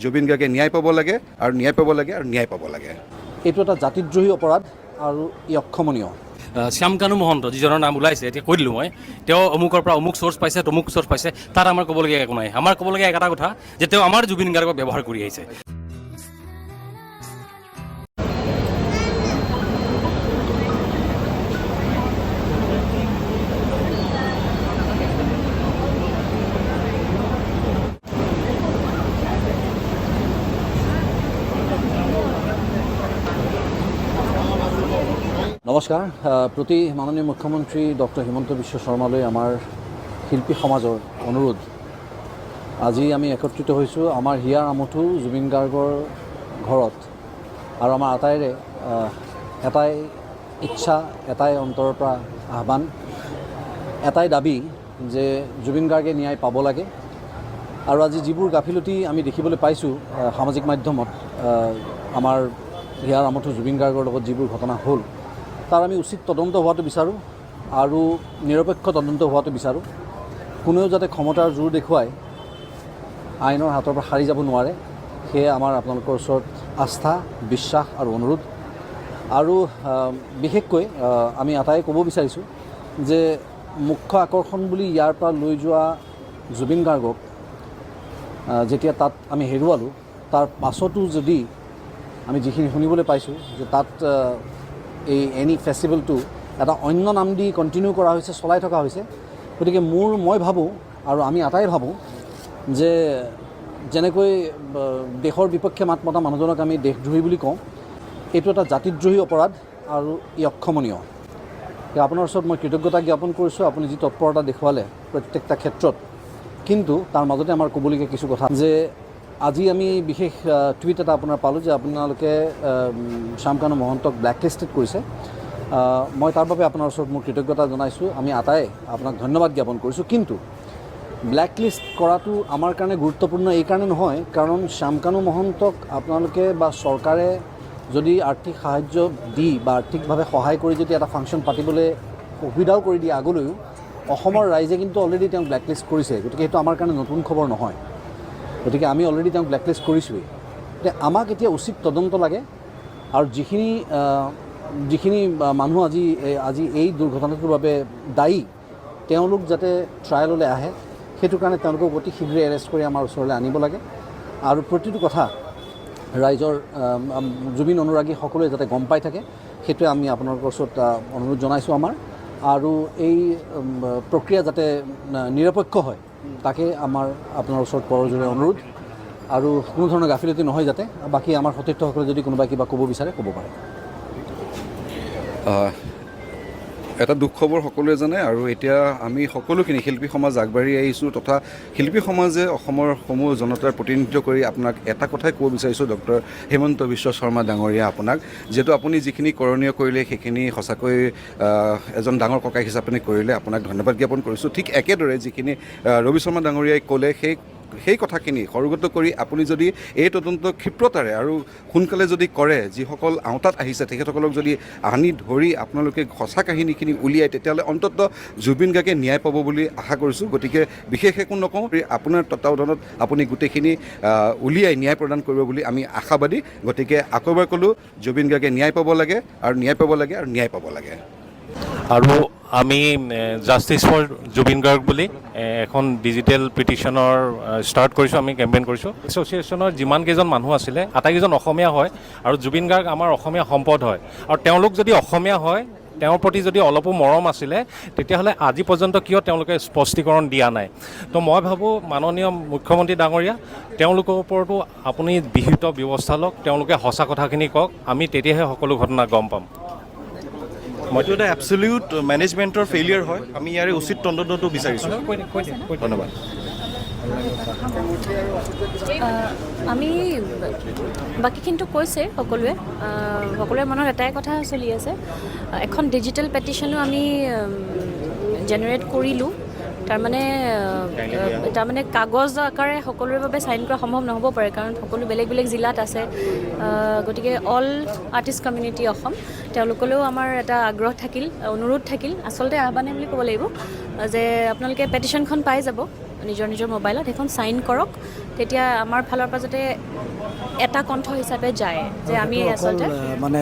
জুবিন গাৰ্গে ন্যায় পাব লাগে আৰু ন্যায় পাব লাগে আৰু ন্যায় পাব লাগে। এইটো এটা জাতিদ্ৰোহী অপৰাধ আৰু ই অক্ষমনীয়। শ্যামকানু মহন্ত যিজনৰ নাম ওলাইছে এতিয়া কৈ দিলোঁ মই, তেওঁ অমুকৰ পৰা অমুক চ'ৰ্চ পাইছে তমুক চ'ৰ্চ পাইছে, তাত আমাৰ ক'বলগীয়া একো নাই। আমাৰ ক'বলগীয়া এটা কথা যে তেওঁ আমাৰ জুবিন গাৰ্গক ব্যৱহাৰ কৰি আহিছে। নমস্কাৰ। প্ৰতি মাননীয় মুখ্যমন্ত্ৰী ডক্টৰ হিমন্ত বিশ্ব শৰ্মালৈ আমাৰ শিল্পী সমাজৰ অনুৰোধ, আজি আমি একত্ৰিত হৈছোঁ আমাৰ হিয়াৰ আমঠু জুবিন গাৰ্গৰ ঘৰত, আৰু আমাৰ আটাইৰে এটাই ইচ্ছা, এটাই অন্তৰৰ পৰা আহ্বান, এটাই দাবী যে জুবিন গাৰ্গে ন্যায় পাব লাগে। আৰু আজি যিবোৰ গাফিলতি আমি দেখিবলৈ পাইছোঁ সামাজিক মাধ্যমত, আমাৰ হিয়াৰ আমঠু জুবিন গাৰ্গৰ লগত যিবোৰ ঘটনা হ'ল, তাৰ আমি উচিত তদন্ত হোৱাটো বিচাৰোঁ আৰু নিৰপেক্ষ তদন্ত হোৱাটো বিচাৰোঁ। কোনেও যাতে ক্ষমতাৰ জোৰ দেখুৱাই আইনৰ হাতৰ পৰা সাৰি যাব নোৱাৰে, সেয়ে আমাৰ আপোনালোকৰ ওচৰত আস্থা, বিশ্বাস আৰু অনুৰোধ। আৰু বিশেষকৈ আমি এটাই ক'ব বিচাৰিছোঁ যে মুখ্য আকৰ্ষণ বুলি ইয়াৰ পৰা লৈ যোৱা জুবিন গাৰ্গক যেতিয়া তাত আমি হেৰুৱালোঁ, তাৰ পাছতো যদি আমি যিখিনি শুনিবলৈ পাইছোঁ যে তাত এই এনি ফেষ্টিভেলটো এটা অন্য নাম দি কণ্টিনিউ কৰা হৈছে, চলাই থকা হৈছে। গতিকে মই ভাবোঁ আৰু আমি আটাই ভাবোঁ যে যেনেকৈ দেশৰ বিপক্ষে মাত মতা মানুহজনক আমি দেশদ্ৰোহী বুলি কওঁ, এইটো এটা জাতিদ্ৰোহী অপৰাধ আৰু ই অক্ষমনীয়। আপোনাৰ ওচৰত মই কৃতজ্ঞতা জ্ঞাপন কৰিছোঁ, আপুনি যি তৎপৰতা দেখুৱালে প্ৰত্যেকটা ক্ষেত্ৰত। কিন্তু তাৰ মাজতে আমাৰ ক'বলগীয়া কিছু কথা যে আজি আমি বিশেষ টুইট এটা আপোনাৰ পালোঁ যে আপোনালোকে শ্যামকানু মহন্তক ব্লেকলিষ্টেড কৰিছে। মই তাৰ বাবে আপোনাৰ ওচৰত মোৰ কৃতজ্ঞতা জনাইছোঁ, আমি আটাই আপোনাক ধন্যবাদ জ্ঞাপন কৰিছোঁ। কিন্তু ব্লেকলিষ্ট কৰাটো আমাৰ কাৰণে গুৰুত্বপূৰ্ণ এইকাৰণে নহয়, কাৰণ শ্যামকানু মহন্তক আপোনালোকে বা চৰকাৰে যদি আৰ্থিক সাহাৰ্য দি বা আৰ্থিকভাৱে সহায় কৰি যদি এটা ফাংচন পাতিবলৈ সুবিধাও কৰি দিয়ে আগলৈও, অসমৰ ৰাইজে কিন্তু অলৰেডি তেওঁক ব্লেকলিষ্ট কৰিছে। গতিকে সেইটো আমাৰ কাৰণে নতুন খবৰ নহয়। গতিকে আমি অলৰেডি তেওঁক ব্লেকলিষ্ট কৰিছোঁৱেই। গতিকে আমাক এতিয়া উচিত তদন্ত লাগে, আৰু যিখিনি মানুহ আজি এই দুৰ্ঘটনাটোৰ বাবে দায়ী, তেওঁলোক যাতে ট্ৰায়েললৈ আহে, সেইটো কাৰণে তেওঁলোকক অতি শীঘ্ৰে এৰেষ্ট কৰি আমাৰ ওচৰলৈ আনিব লাগে। আৰু প্ৰতিটো কথা ৰাইজৰ জুবিন অনুৰাগী সকলোৱে যাতে গম পাই থাকে, সেইটোৱে আমি আপোনালোকৰ ওচৰত অনুৰোধ জনাইছোঁ আমাৰ। আৰু এই প্ৰক্ৰিয়া যাতে নিৰপেক্ষ হয়, তাকে আমাৰ আপোনাৰ ওচৰত কৰজোৰে অনুৰোধ। আৰু কোনো ধৰণৰ গাফিলতি নহয় যাতে। বাকী আমাৰ সতীৰ্থসকলে যদি কোনোবাই কিবা ক'ব বিচাৰে ক'ব পাৰে। এটা দুখ খবৰ সকলোৱে জানে, আৰু এতিয়া আমি সকলোখিনি শিল্পী সমাজ আগবাঢ়ি আহিছোঁ, তথা শিল্পী সমাজে অসমৰ সমূহ জনতাৰ প্ৰতিনিধিত্ব কৰি আপোনাক এটা কথাই ক'ব বিচাৰিছোঁ, ডক্টৰ হিমন্ত বিশ্ব শৰ্মা ডাঙৰীয়া, আপোনাক যিহেতু আপুনি যিখিনি কৰণীয় কৰিলে সেইখিনি সঁচাকৈ এজন ডাঙৰ ককাই হিচাপে কৰিলে, আপোনাক ধন্যবাদ জ্ঞাপন কৰিছোঁ। ঠিক একেদৰে যিখিনি ৰবি শৰ্মা ডাঙৰীয়াই ক'লে, সেই কথাখিনি সৰুগত কৰি আপুনি যদি এই তদন্ত ক্ষিপ্ৰতাৰে আৰু সোনকালে যদি কৰে, যিসকল আওতাত আহিছে তেখেতসকলক যদি আনি ধৰি আপোনালোকে সঁচা কাহিনীখিনি উলিয়াই, তেতিয়াহ'লে অন্ততঃ জুবিন গাৰ্গে ন্যায় পাব বুলি আশা কৰিছোঁ। গতিকে বিশেষ একো নকওঁ, আপোনাৰ তত্বাৱধানত আপুনি গোটেইখিনি উলিয়াই ন্যায় প্ৰদান কৰিব বুলি আমি আশাবাদী। গতিকে আকৌ এবাৰ ক'লোঁ, জুবিন গাৰ্গে ন্যায় পাব লাগে আৰু ন্যায় পাব লাগে আৰু ন্যায় পাব লাগে। আৰু আমি জাষ্টিছ ফৰ জুবিন গাৰ্গ বুলি এখন ডিজিটেল পিটিশ্যনৰ ষ্টাৰ্ট কৰিছোঁ, আমি কেম্পেইন কৰিছোঁ। এছ'চিয়েশ্যনৰ যিমানকেইজন মানুহ আছিলে আটাইকেইজন অসমীয়া হয়, আৰু জুবিন গাৰ্গ আমাৰ অসমীয়া সম্পদ হয়। আৰু তেওঁলোক যদি অসমীয়া হয়, তেওঁৰ প্ৰতি যদি অলপো মৰম আছিলে, তেতিয়াহ'লে আজি পৰ্যন্ত কিয় তেওঁলোকে স্পষ্টীকৰণ দিয়া নাই? তো মই ভাবোঁ মাননীয় মুখ্যমন্ত্ৰী ডাঙৰীয়া, তেওঁলোকৰ ওপৰতো আপুনি বিহিত ব্যৱস্থা লওক, তেওঁলোকে সঁচা কথাখিনি কওক, আমি তেতিয়াহে সকলো ঘটনা গম পাম। এইটো এটা এবছলিউট মেনেজমেণ্টৰ ফেইলিয়াৰ হয়। আমি ইয়াৰে উচিত তদন্তটো বিচাৰিছোঁ। ধন্যবাদ। আমি বাকীখিনিতো কৈছে সকলোৱে মনত এটাই কথা চলি আছে। এখন ডিজিটেল পেটিশ্যনো আমি জেনেৰেট কৰিলোঁ। তাৰমানে কাগজ আকাৰে সকলোৰে বাবে চাইন কৰা সম্ভৱ নহ'ব পাৰে, কাৰণ সকলো বেলেগ বেলেগ জিলাত আছে। গতিকে অল আৰ্টিষ্ট কমিউনিটি অসম, তেওঁলোকলৈও আমাৰ এটা আগ্ৰহ থাকিল, অনুৰোধ থাকিল, আচলতে আহ্বানে বুলি ক'ব লাগিব যে আপোনালোকে পেটিশ্যনখন পাই যাব নিজৰ মোবাইলত, সেইখন চাইন কৰক, তেতিয়া আমাৰ ফালৰ পৰা যাতে এটা কণ্ঠ হিচাপে যায় যে আমি আচলতে মানে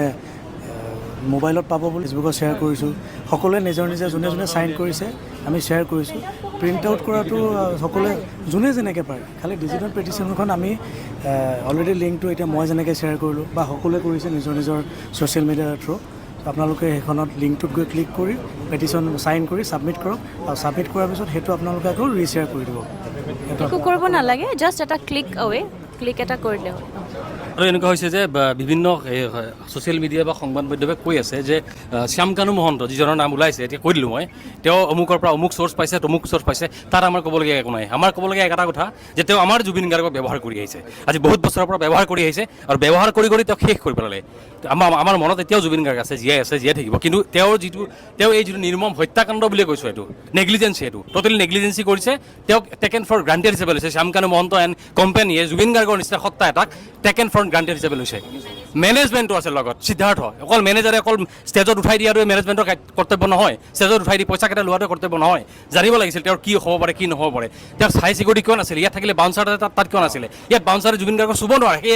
মোবাইলত পাব বুলি ফেচবুকত শ্বেয়াৰ কৰিছোঁ, সকলোৱে নিজৰ যোনে যোনে চাইন কৰিছে আমি শ্বেয়াৰ কৰিছোঁ। প্ৰিণ্ট আউট কৰাটো সকলোৱে যোনে যেনেকৈ পাৰে, খালি ডিজিটেল পেটিশ্যনখন আমি অলৰেডি লিংকটো এতিয়া মই যেনেকৈ শ্বেয়াৰ কৰিলোঁ বা সকলোৱে কৰিছে নিজৰ ছ'চিয়েল মিডিয়াৰ থ্ৰু। আপোনালোকে সেইখনত লিংকটোত গৈ ক্লিক কৰি পেটিশ্যন চাইন কৰি ছাবমিট কৰক, আৰু ছাবমিট কৰাৰ পিছত সেইটো আপোনালোকে আকৌ ৰিশ্বেয়াৰ কৰি দিব। একো কৰিব নালাগে, জাষ্ট এটা ক্লিক এটা কৰিলে হ'ল। আৰু এনেকুৱা হৈছে যে বিভিন্ন ছ'চিয়েল মিডিয়া বা সংবাদ মাধ্যমে কৈ আছে যে শ্যামকানু মহন্ত যিজনৰ নাম ওলাইছে, এতিয়া কৈ দিলোঁ মই, তেওঁ অমুকৰ পৰা অমুক চ'ৰ্চ পাইছে তমুক চ'ৰ্চ পাইছে, তাত আমাৰ ক'বলগীয়া একো নাই। আমাৰ ক'বলগীয়া এটা কথা যে তেওঁ আমাৰ জুবিন গাৰ্গক ব্যৱহাৰ কৰি আহিছে, আজি বহুত বছৰৰ পৰা ব্যৱহাৰ কৰি আহিছে, আৰু ব্যৱহাৰ কৰি তেওঁ শেষ কৰি পেলালে। আমাৰ মনত এতিয়াও জুবিন গাৰ্গ আছে, জীয়াই থাকিব। কিন্তু তেওঁ এই যিটো নিৰ্মম হত্যাকাণ্ড বুলি কৈছোঁ, এইটো নেগলিজেঞ্চি, এইটো ট'টেলি নেগলিজেঞ্চি কৰিছে। তেওঁক টেকেন ফৰ গ্ৰাণ্টেড হিচাপে লৈছে শ্যামকানু মহন্ত এণ্ড কোম্পানীয়ে জুবিন গাৰ্গৰ নিচিনা সত্তা এটাক টেকেন ফৰ গ্ৰাণ্টেড হিচাপে লৈছে। মেনেজমেণ্টটো আছে লগত, সিদ্ধাৰ্থ অকল মেনেজাৰে অকল ষ্টেজত উঠাই দিয়াটোৱে মেনেজমেণ্টৰ কৰ্তব্য নহয়, ষ্টেজত উঠাই দি পইচা কেইটা লোৱাটো কৰ্তব্য নহয়। জানিব লাগিছিল তেওঁৰ কি হ'ব পাৰে কি নহ'ব পাৰে। তেওঁৰ চাই চিকিউৰিটি কিয় নাছিলে, ইয়াত থাকিলে বাউন্সাৰ তাত কিয় নাছিলে, ইয়াত বাউন্সাৰে জুবিন গাৰ্গক চুব নোৱাৰে। সেই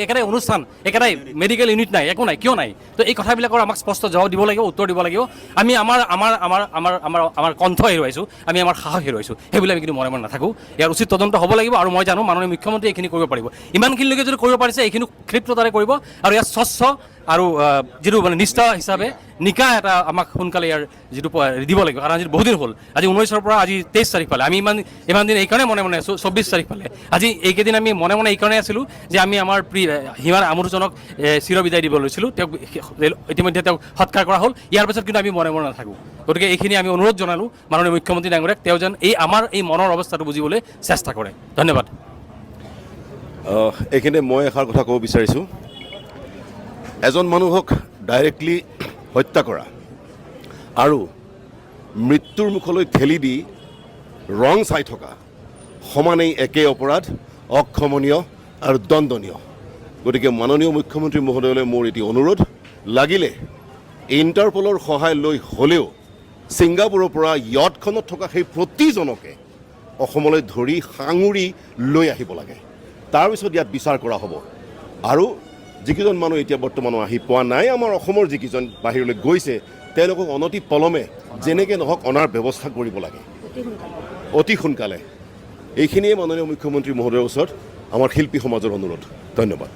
একেটাই অনুষ্ঠান, একেটাই মেডিকেল ইউনিট নাই, একো নাই, কিয় নাই? তো এই কথাবিলাকৰ আমাক স্পষ্ট জবাব দিব লাগিব, উত্তৰ দিব লাগিব। আমি আমাৰ কণ্ঠ হেৰুৱাইছোঁ, আমি আমাৰ সাহস হেৰুৱাইছোঁ, সেইবিলাক আমি কিন্তু মনে নাথাকোঁ। ইয়াৰ উচিত তদন্ত হ'ব লাগিব, আৰু মই জানো মাননীয় মুখ্যমন্ত্ৰী এইখিনি কৰিব পাৰিব। ইমানখিনিলৈকে যদি কৰিব পাৰিছে এইখিনি ক্ষিপ্ৰতাৰে কৰিব, আৰু ইয়াত স্বচ্ছ আৰু যিটো মানে নিষ্ঠা হিচাপে নিকা এটা আমাক সোনকালে ইয়াৰ যিটো দিব লাগিব। কাৰণ আজি বহুদিন হ'ল, আজি 19ৰ পৰা আজি 23 তাৰিখ পালে। আমি ইমান দিন এইকাৰণে মনে আছোঁ, 24 তাৰিখ পালে। আজি এইকেইদিন আমি মনে এইকাৰণে আছিলোঁ যে আমি আমাৰ হিমাৰ আমোদজনক চিৰবিদায় দিব লৈছিলোঁ। তেওঁক ইতিমধ্যে তেওঁক সৎকাৰ কৰা হ'ল। ইয়াৰ পিছত কিন্তু আমি মনে নাথাকোঁ। গতিকে এইখিনি আমি অনুৰোধ জনালোঁ মাননীয় মুখ্যমন্ত্ৰী ডাঙৰীয়াক, তেওঁ যেন আমাৰ এই মনৰ অৱস্থাটো বুজিবলৈ চেষ্টা কৰে। ধন্যবাদ। এইখিনিতে মই এষাৰ কথা ক'ব বিচাৰিছোঁ। এজন মানুহক ডাইৰেক্টলি হত্যা কৰা আৰু মৃত্যুৰ মুখলৈ ঠেলি দি ৰং চাই থকা সমানেই একে অপৰাধ, অক্ষমনীয় আৰু দণ্ডনীয়। গতিকে মাননীয় মুখ্যমন্ত্ৰী মহোদয়লৈ মোৰ এটি অনুৰোধ, লাগিলে ইণ্টাৰপলৰ সহায় লৈ হ'লেও ছিংগাপুৰৰ পৰা য়টখনত থকা সেই প্ৰতিজনকে অসমলৈ ধৰি সাঙুৰি লৈ আহিব লাগে। তাৰপিছত ইয়াত বিচাৰ কৰা হ'ব। আৰু যিকেইজন মানুহ এতিয়া বৰ্তমান আহি পোৱা নাই, আমাৰ অসমৰ যিকেইজন বাহিৰলৈ গৈছে, তেওঁলোকক অনতি পলমে যেনেকৈ নহওক অনাৰ ব্যৱস্থা কৰিব লাগে, অতি সোনকালে। এইখিনিয়ে মাননীয় মুখ্যমন্ত্ৰী মহোদয়ৰ ওচৰত আমাৰ শিল্পী সমাজৰ অনুৰোধ। ধন্যবাদ।